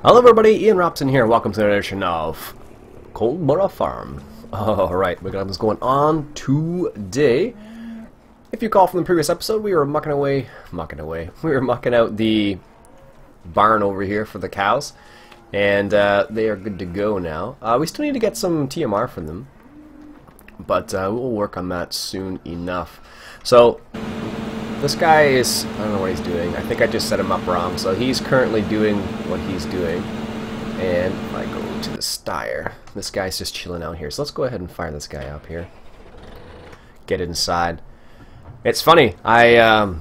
Hello everybody, Iain Robson here, welcome to another edition of Coldborough Farm. Alright, we got what's going on today. If you recall from the previous episode, we were mucking out the barn over here for the cows, and they are good to go now. We still need to get some TMR from them, but we'll work on that soon enough. So, this guy is, I don't know what he's doing. I think I just set him up wrong. So he's currently doing what he's doing. And if I go to the stire, this guy's just chilling out here. So let's go ahead and fire this guy up here. Get inside. It's funny. I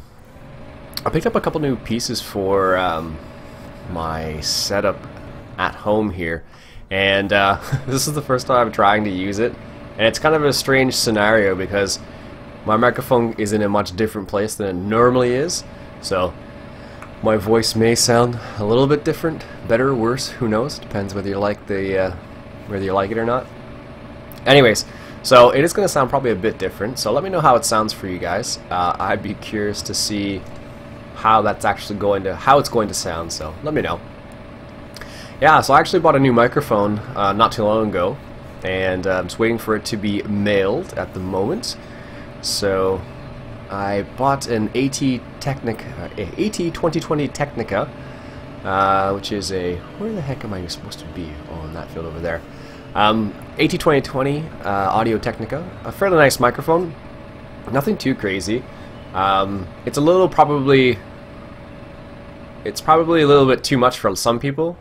picked up a couple new pieces for my setup at home here. And this is the first time I'm trying to use it. And it's kind of a strange scenario because my microphone is in a much different place than it normally is, so my voice may sound a little bit different, better or worse, who knows, depends whether you like the whether you like it or not. Anyways, so it is going to sound probably a bit different, so let me know how it sounds for you guys. I'd be curious to see how that's actually going to sound, so let me know. Yeah, so I actually bought a new microphone not too long ago, and I'm just waiting for it to be mailed at the moment. So I bought an AT 2020 Technica, which is a, where the heck am I supposed to be? Oh, in that field over there. AT 2020 Audio Technica, a fairly nice microphone, nothing too crazy. It's probably a little bit too much for some people,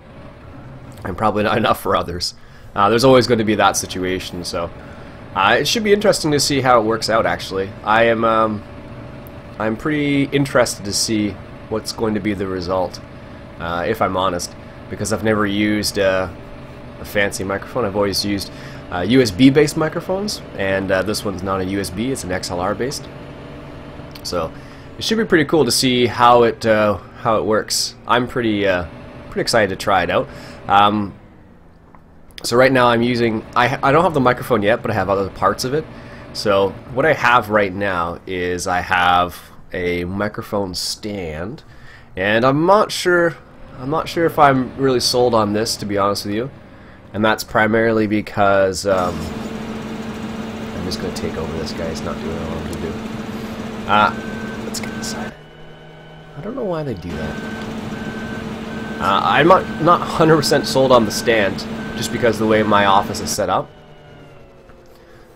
and probably not enough for others. There's always going to be that situation, so. It should be interesting to see how it works out. Actually, I'm pretty interested to see what's going to be the result, if I'm honest, because I've never used a fancy microphone. I've always used USB-based microphones, and this one's not a USB; it's an XLR-based. So it should be pretty cool to see how it works. I'm pretty excited to try it out. So right now I'm using, I don't have the microphone yet, but I have other parts of it. So what I have right now is I have a microphone stand, and I'm not sure if I'm really sold on this, to be honest with you. And that's primarily because I'm just going to take over this guy. He's not doing what I want him to do. Let's get inside. I don't know why they do that. I'm not 100% sold on the stand, just because of the way my office is set up.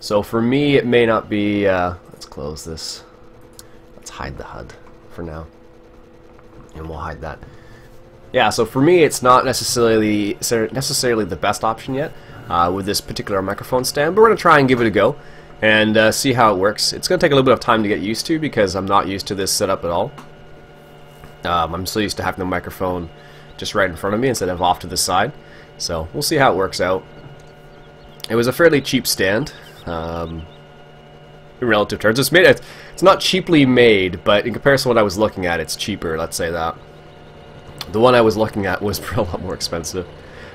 So for me, it may not be, let's close this. Let's hide the HUD for now. And we'll hide that. Yeah, so for me, it's not necessarily the best option yet with this particular microphone stand, but we're going to try and give it a go and see how it works. It's going to take a little bit of time to get used to because I'm not used to this setup at all. I'm so used to having the microphone just right in front of me instead of off to the side. So we'll see how it works out. It was a fairly cheap stand, in relative terms. It's not cheaply made, but in comparison to what I was looking at, it's cheaper. Let's say that. The one I was looking at was a lot more expensive.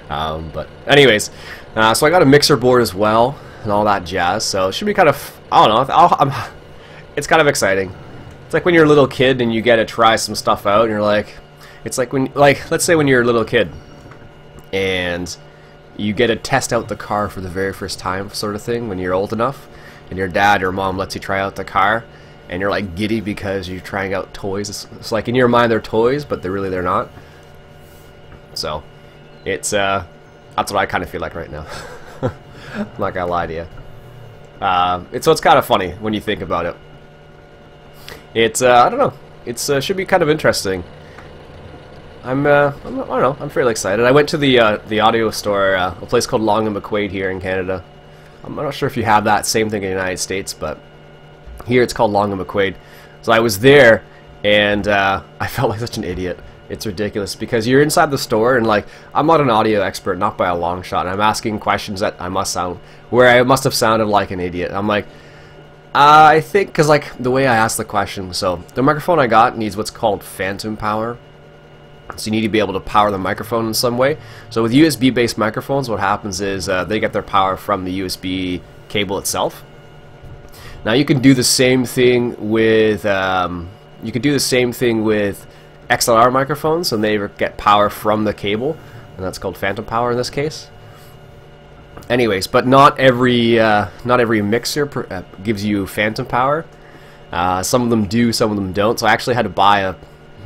But anyways, so I got a mixer board as well and all that jazz. So it should be kind of, I don't know. It's kind of exciting. It's like when you're a little kid and you get to try some stuff out, and you're like, it's like when, let's say when you're a little kid, and you get to test out the car for the very first time, sort of thing, when you're old enough, and your dad or mom lets you try out the car, and you're like giddy because you're trying out toys. It's like in your mind they're toys, but they're not. So it's that's what I kind of feel like right now. I'm not gonna lie to you. So it's kind of funny when you think about it. It's I don't know. It's should be kind of interesting. I don't know, I'm fairly excited. I went to the audio store, a place called Long and McQuaid here in Canada. I'm not sure if you have that same thing in the United States, but here it's called Long and McQuaid. So I was there, and I felt like such an idiot. It's ridiculous, because you're inside the store, and like, I'm not an audio expert, not by a long shot, and I'm asking questions that I must have sounded like an idiot. I'm like, I think, because like, the way I asked the question, so the microphone I got needs what's called phantom power. So you need to be able to power the microphone in some way. So with USB-based microphones, what happens is they get their power from the USB cable itself. Now you can do the same thing with XLR microphones, and they get power from the cable. and that's called phantom power in this case. Anyways, but not every mixer gives you phantom power. Some of them do, some of them don't. So I actually had to buy a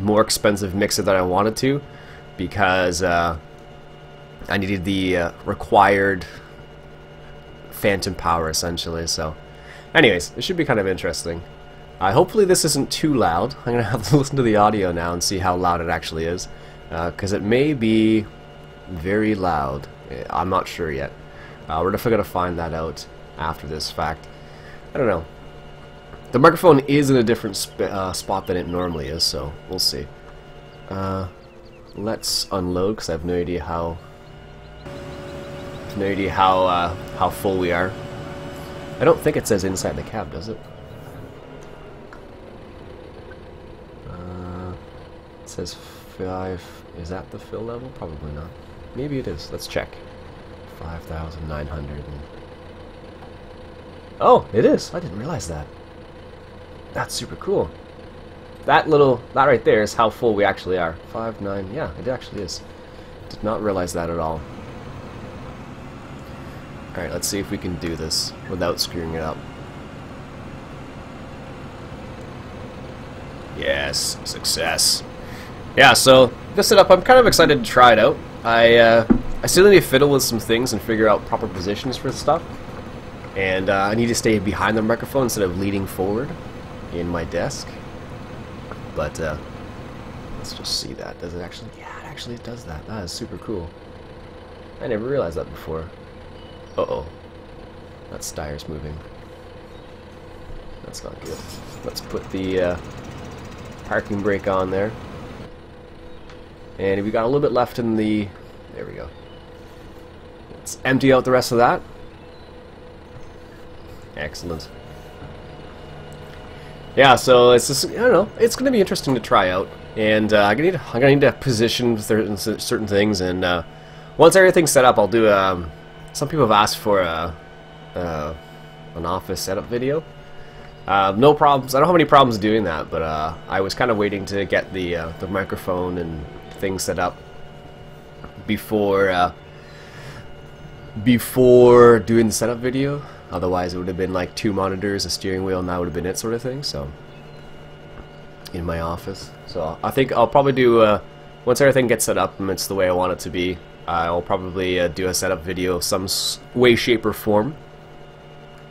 more expensive mixer than I wanted to, because I needed the required phantom power essentially. So anyways, it should be kind of interesting. Hopefully this isn't too loud. I'm gonna have to listen to the audio now and see how loud it actually is, because it may be very loud. I'm not sure yet. We're definitely gonna find that out after this fact. I don't know. The microphone is in a different spot than it normally is, so we'll see. Let's unload, because I have no idea how full we are. I don't think it says inside the cab, does it? It says 5. Is that the fill level? Probably not. Maybe it is. Let's check. 5,900. Oh, it is. I didn't realize that. That's super cool. That right there is how full we actually are. 5,900. Yeah, it actually is. Did not realize that at all. Alright, let's see if we can do this without screwing it up. Yes, success. Yeah, so this setup, I'm kind of excited to try it out. I still need to fiddle with some things and figure out proper positions for stuff. And I need to stay behind the microphone instead of leaning forward in my desk. But let's just see that. Does it actually? Yeah, it actually does that. That is super cool. I never realized that before. Uh-oh. That styre's moving. That's not good. Let's put the parking brake on there. And we got a little bit left in the... There we go. Let's empty out the rest of that. Excellent. Yeah, so it's just, I don't know, it's going to be interesting to try out. And I'm gonna need to position certain things, and once everything's set up, I'll do some people have asked for an office setup video. No problems. I don't have any problems doing that, but I was kind of waiting to get the microphone and things set up before doing the setup video. Otherwise, it would have been like 2 monitors, a steering wheel, and that would have been it, sort of thing. So, in my office. So I think I'll probably do once everything gets set up and it's the way I want it to be. I'll probably do a setup video of some way, shape, or form.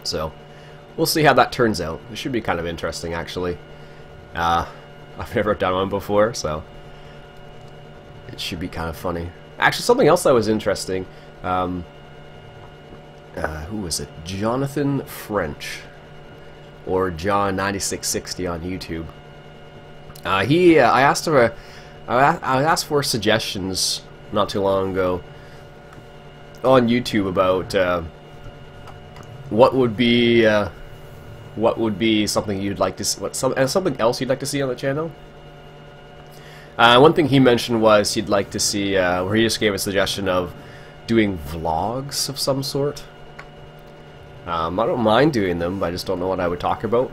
So we'll see how that turns out. It should be kind of interesting, actually. I've never done one before, so it should be kind of funny. Actually, something else that was interesting. Who was it? Jonathan French, or John9660 on YouTube. I asked for suggestions not too long ago on YouTube about what would be something you'd like to see, something else you'd like to see on the channel. One thing he mentioned was he'd like to see, where he just gave a suggestion of doing vlogs of some sort. I don't mind doing them, but I just don't know what I would talk about.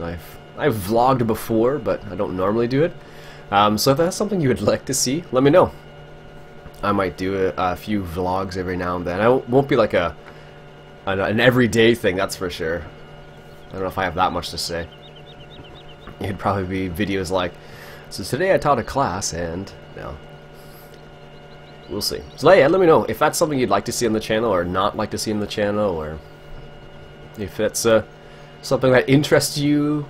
I've vlogged before, but I don't normally do it. So if that's something you would like to see, let me know. I might do a few vlogs every now and then. It won't be like an everyday thing, that's for sure. I don't know if I have that much to say. It'd probably be videos like, so today I taught a class, and no. We'll see. So yeah, let me know if that's something you'd like to see on the channel or not like to see on the channel, or if it's something that interests you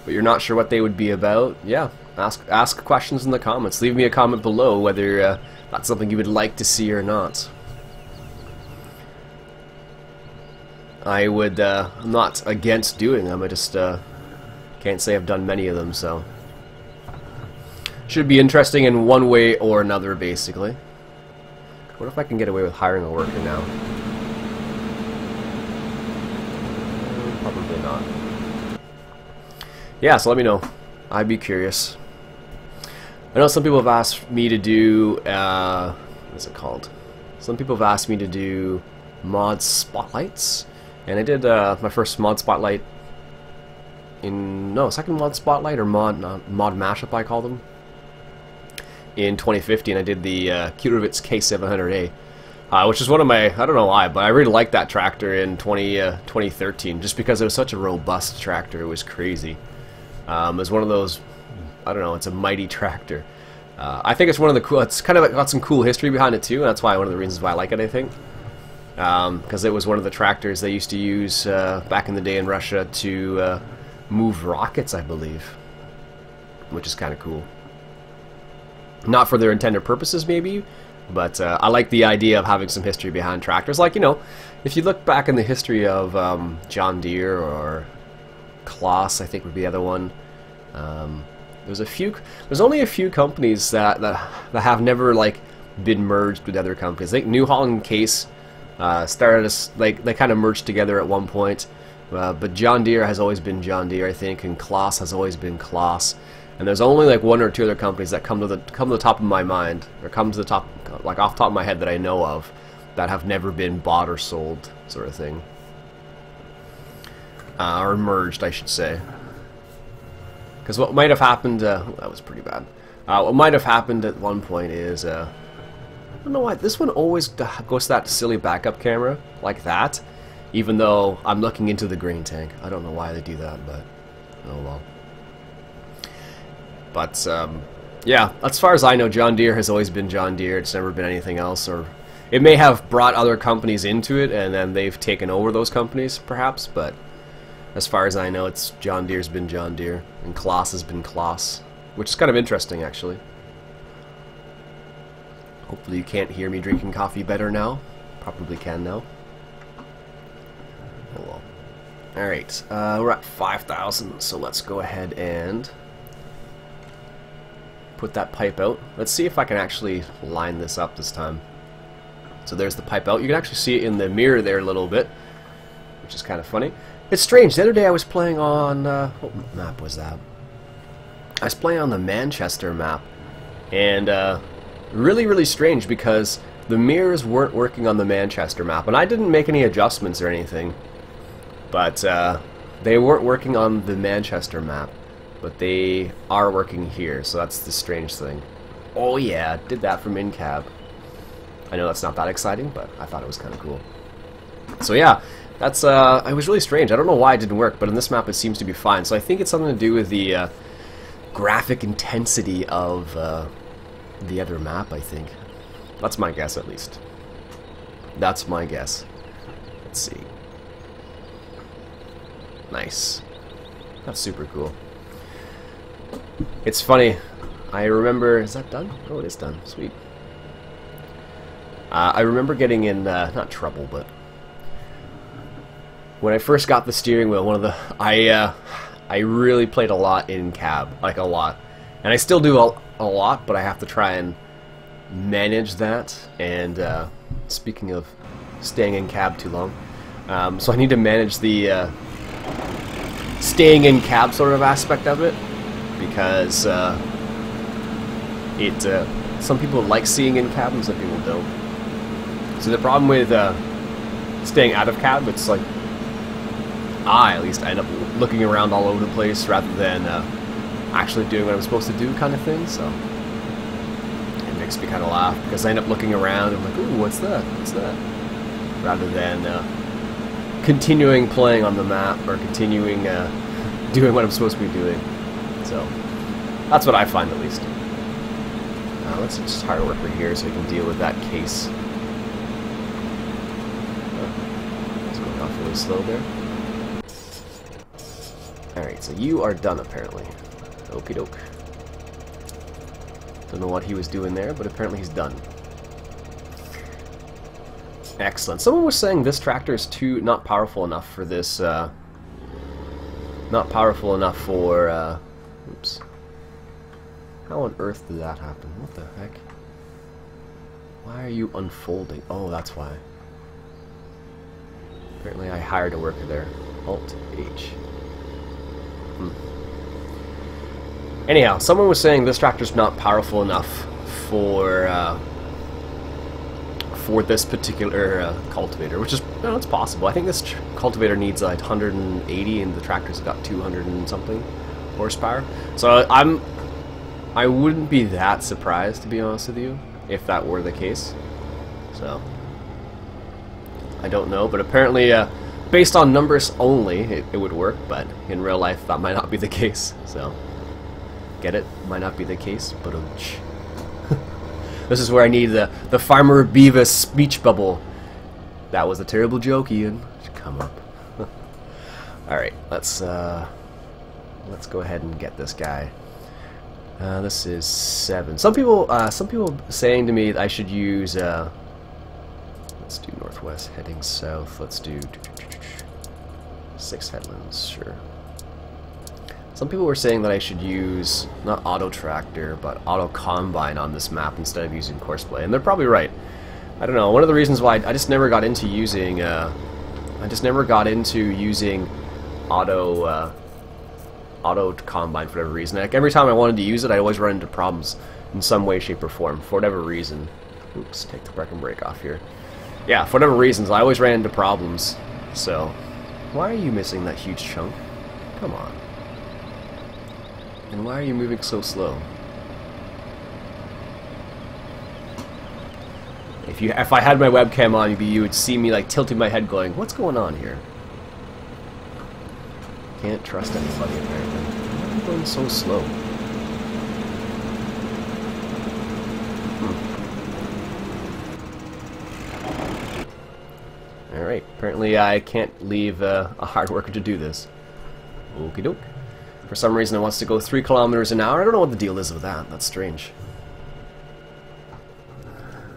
but you're not sure what they would be about. Yeah, ask questions in the comments. Leave me a comment below whether that's something you would like to see or not. I'm not against doing them. I just can't say I've done many of them, so should be interesting in one way or another, basically. What if I can get away with hiring a worker now? Probably not. Yeah, so let me know. I'd be curious. I know some people have asked me to do, what's it called? Some people have asked me to do mod spotlights, and I did my first mod spotlight second mod spotlight, or mod mashup I call them, in 2015. I did the Kurovitz K700A, which is one of my, I don't know why, but I really liked that tractor in 2013, just because it was such a robust tractor. It was crazy. It was one of those, I don't know, it's a mighty tractor. I think it's one of the cool, it's kind of got some cool history behind it too, and that's why one of the reasons why I like it, I think. Because it was one of the tractors they used to use back in the day in Russia to move rockets, I believe, which is kind of cool. Not for their intended purposes, maybe, but I like the idea of having some history behind tractors. Like, you know, if you look back in the history of John Deere or Kloss, I think would be the other one. There's only a few companies that have never like been merged with other companies. I think New Holland Case started as like they kind of merged together at one point, but John Deere has always been John Deere, I think, and Kloss has always been Kloss. And there's only like one or two other companies that come to the top of my mind, or come to the top, like off the top of my head, that I know of, that have never been bought or sold, sort of thing, or merged, I should say. Because what might have happened, that was pretty bad. What might have happened at one point is, I don't know why, this one always goes to that silly backup camera, like that, even though I'm looking into the grain tank. I don't know why they do that, but oh well. But, yeah, as far as I know, John Deere has always been John Deere. It's never been anything else, or it may have brought other companies into it, and then they've taken over those companies, perhaps, but as far as I know, it's John Deere's been John Deere, and Kloss has been Kloss, which is kind of interesting, actually. Hopefully you can't hear me drinking coffee better now. Probably can now. Oh well. Alright, we're at 5,000, so let's go ahead and put that pipe out. Let's see if I can actually line this up this time. So there's the pipe out. You can actually see it in the mirror there a little bit, which is kind of funny. It's strange. The other day I was playing on, what map was that? I was playing on the Manchester map, and really strange because the mirrors weren't working on the Manchester map, and I didn't make any adjustments or anything, but they weren't working on the Manchester map, but they are working here, so that's the strange thing. Oh yeah, did that from in-cab. I know that's not that exciting, but I thought it was kind of cool. So yeah, that's it was really strange. I don't know why it didn't work, but in this map it seems to be fine. So I think it's something to do with the graphic intensity of the other map, I think. That's my guess, at least. That's my guess. Let's see. Nice. That's super cool. It's funny. I remember... Is that done? Oh, it is done. Sweet. I remember getting in, not trouble, but when I first got the steering wheel, one of the... I really played a lot in cab. Like, a lot. And I still do a lot, but I have to try and manage that. And, speaking of staying in cab too long, so I need to manage the staying in cab sort of aspect of it, because some people like seeing in cab and some people don't. So the problem with staying out of cab, it's like at least I end up looking around all over the place rather than actually doing what I'm supposed to do, kind of thing. So it makes me kind of laugh because I end up looking around and I'm like, ooh, what's that? What's that? Rather than continuing playing on the map or continuing doing what I'm supposed to be doing. So that's what I find, at least. Let's just hire a worker here so we can deal with that case. It's going off really slow there. Alright, so you are done, apparently. Okie doke. Don't know what he was doing there, but apparently he's done. Excellent. Someone was saying this tractor is not powerful enough for this, not powerful enough for, oops. How on earth did that happen? What the heck? Why are you unfolding? Oh, that's why. Apparently I hired a worker there. Alt-H. Anyhow, someone was saying this tractor's not powerful enough for this particular cultivator, which is, it's possible. I think this cultivator needs like 180 and the tractor's got 200 and something horsepower. So I wouldn't be that surprised, to be honest with you, if that were the case. So, I don't know, but apparently, based on numbers only, it would work, but in real life, that might not be the case, so. Get it? Might not be the case, but this is where I need the Farmer Beavis speech bubble. That was a terrible joke, Ian. Come up. Alright, let's go ahead and get this guy. This is 7. Some people saying to me that I should use let's do northwest heading south. Let's do 6 headlands, sure. Some people were saying that I should use not auto tractor but auto combine on this map instead of using courseplay, and they're probably right. I don't know. One of the reasons why I just never got into using auto combine for whatever reason. Like, every time I wanted to use it, I always run into problems in some way, shape, or form for whatever reason. Oops, take the braking brake off here. Yeah, for whatever reasons, I always ran into problems. So, why are you missing that huge chunk? Come on. And why are you moving so slow? If I had my webcam on, you would see me like tilting my head going, what's going on here? Can't trust anybody apparently. Why are you going so slow? Alright, apparently I can't leave a hard worker to do this. Okie doke. For some reason it wants to go 3 kilometers an hour. I don't know what the deal is with that. That's strange.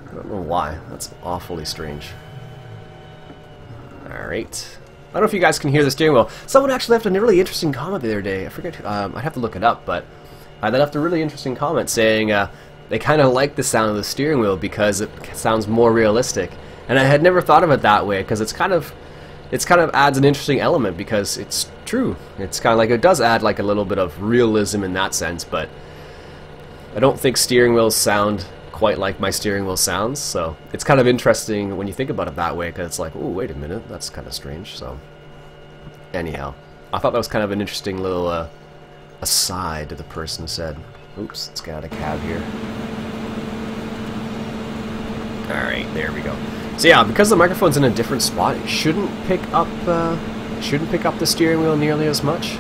I don't know why. That's awfully strange. Alright. I don't know if you guys can hear the steering wheel. Someone actually left a really interesting comment the other day. I forget who, I'd have to look it up, but they left a really interesting comment saying they kind of like the sound of the steering wheel because it sounds more realistic. And I had never thought of it that way, because it's kind of adds an interesting element, because it's true. It's kind of like, it does add like a little bit of realism in that sense, but I don't think steering wheels sound quite like my steering wheel sounds, so it's kind of interesting when you think about it that way, because it's like, oh, wait a minute, that's kind of strange. So anyhow, I thought that was kind of an interesting little aside to the person who said, oops, let's get out of cab here. Alright, there we go. So yeah, because the microphone's in a different spot, it shouldn't pick up the steering wheel nearly as much.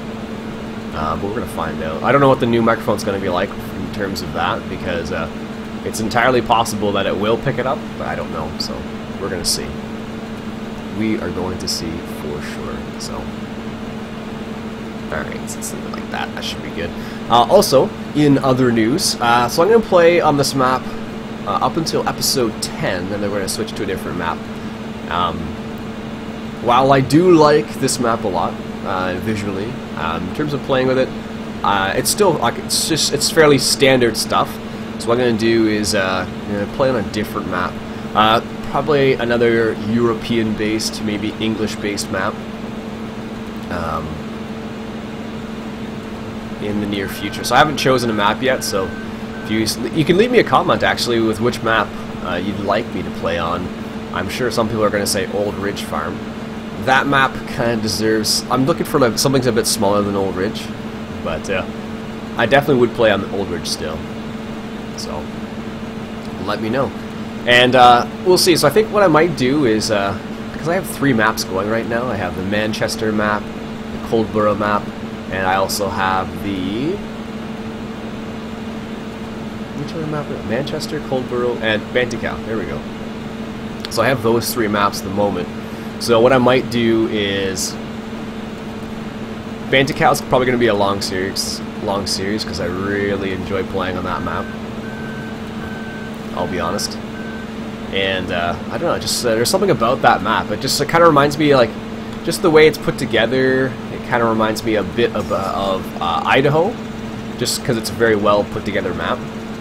But we're gonna find out. I don't know what the new microphone's gonna be like in terms of that, because it's entirely possible that it will pick it up, but I don't know. So we're gonna see. We are going to see for sure. So alright, so something like that. That should be good. Also, in other news, so I'm gonna play on this map up until episode 10, and then we're going to switch to a different map. While I do like this map a lot, visually, in terms of playing with it, it's still like it's fairly standard stuff. So what I'm going to do is play on a different map, probably another European-based, maybe English-based map, in the near future. So I haven't chosen a map yet, so. You can leave me a comment actually with which map you'd like me to play on. I'm sure some people are going to say Old Ridge Farm. That map kind of deserves... I'm looking for like something a bit smaller than Old Ridge, but I definitely would play on the Old Ridge still. So let me know, and we'll see. So I think what I might do is because I have 3 maps going right now. I have the Manchester map, the Coldborough map, and I also have the... which other map? Manchester, Coldborough, and Banticow. There we go. So I have those 3 maps at the moment. So what I might do is... Banticow is probably going to be a long series because I really enjoy playing on that map. I'll be honest. And I don't know, just there's something about that map. It kind of reminds me, like, just the way it's put together. It kind of reminds me a bit of Idaho, just because it's a very well put together map.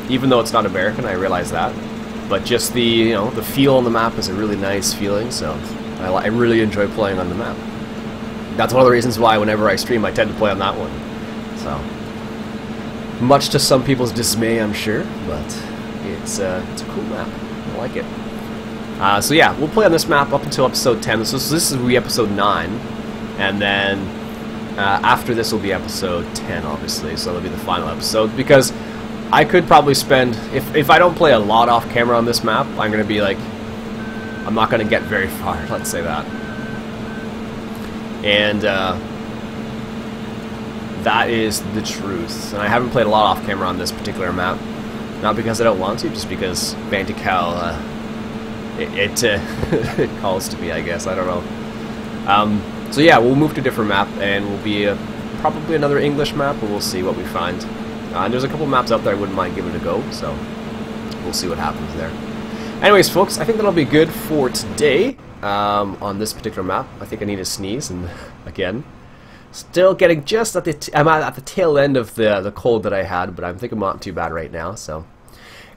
Even though it's not American, I realize that. But just the the feel on the map is a really nice feeling, so I really enjoy playing on the map. That's one of the reasons why whenever I stream, I tend to play on that one. So, much to some people's dismay, I'm sure, but it's a cool map. I like it. So yeah, we'll play on this map up until episode 10. So this will be episode 9, and then after this will be episode 10, obviously. So that'll be the final episode, because I could probably spend, if I don't play a lot off camera on this map, I'm going to be like, I'm not going to get very far, let's say that. And that is the truth. And I haven't played a lot off camera on this particular map. Not because I don't want to, just because Bantical, it calls to me, I guess. I don't know. So yeah, we'll move to a different map, and we'll be probably another English map, but we'll see what we find. And there's a couple maps out there I wouldn't mind giving it a go, so we'll see what happens there. Anyways, folks, I think that'll be good for today on this particular map. I think I need to sneeze, and again, still getting just at the I'm at the tail end of the cold that I had, but I think I'm not too bad right now. So,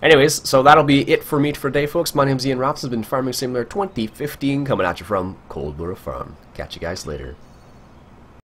anyways, so that'll be it for me for today, folks. My name's Iain. Robson has been Farming Simulator 2015, coming at you from Coldborough Farm. Catch you guys later.